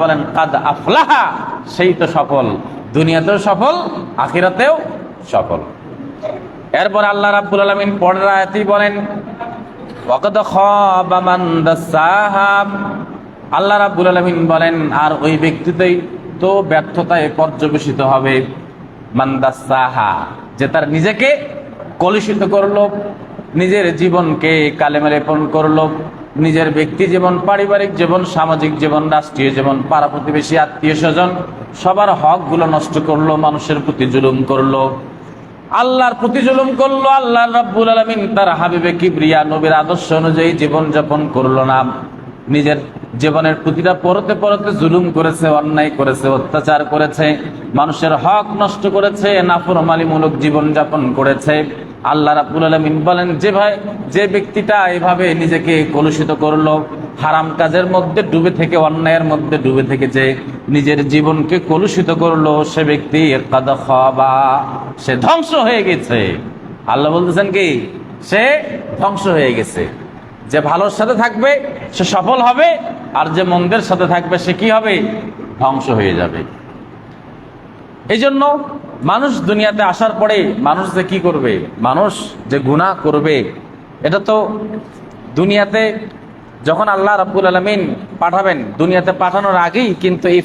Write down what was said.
বলেন কাদ আফলাহা, সেই তো সফল, দুনিয়াতেও সফল আখিরাতেও সফল। এরপর আল্লাহ রাব্বুল আলামিন পরের আয়াতেই বলেন ওয়াকাদ খাবা মান দাসাহা, আল্লাহ রাব্বুল আলামিন বলেন আর ওই ব্যক্তিতেই তো ব্যর্থতায় পর্যবেসিত হবে, মান দাসাহা, যে তার নিজেকে কলুষিত করলো, নিজের জীবনকে কালেমা লেপন করলো, নিজের ব্যক্তি জীবন, পারিবারিক জীবন, সামাজিক জীবন, রাষ্ট্রীয় জীবন, পাড়া প্রতিবেশী, আত্মীয় স্বজন সবার হকগুলো নষ্ট করলো, মানুষের প্রতি জুলুম করলো, আল্লাহর প্রতি জুলুম করলো। আল্লাহ রাব্বুল আলামিন তার হাবিবে কিবরিয়া নবীর আদর্শ অনুযায়ী জীবন যাপন করলো না, নিজের জীবনের প্রতিটা পরতে পরতে জুলুম করেছে, অন্যায় করেছে, অত্যাচার করেছে, মানুষের হক নষ্ট করেছে, নাফরমানিমূলক জীবন যাপন করেছে। আল্লাহ রাব্বুল আলামিন বলেন যে ব্যক্তিটা এভাবে নিজেকে কলুষিত করলো, হারাম কাজের মধ্যে ডুবে থেকে, অন্যায়ের মধ্যে ডুবে থেকে যে নিজের জীবনকে কলুষিত করলো, সে ব্যক্তি কাদ খাবা, সে ধ্বংস হয়ে গেছে। আল্লাহ বলতেছেন কি, সে ধ্বংস হয়ে গেছে। যে ভালোর সাথে থাকবে সে সফল হবে, আর যে মন্দের সাথে থাকবে সে কি হবে, ধ্বংস হয়ে যাবে। এই জন্য মানুষ দুনিয়াতে আসার পরে মানুষ যে কি করবে, মানুষ যে গুনাহ করবে, এটা তো দুনিয়াতে যখন আল্লাহ রাব্বুল আলামিন পাঠাবেন, দুনিয়াতে পাঠানোর আগেই কিন্তু এই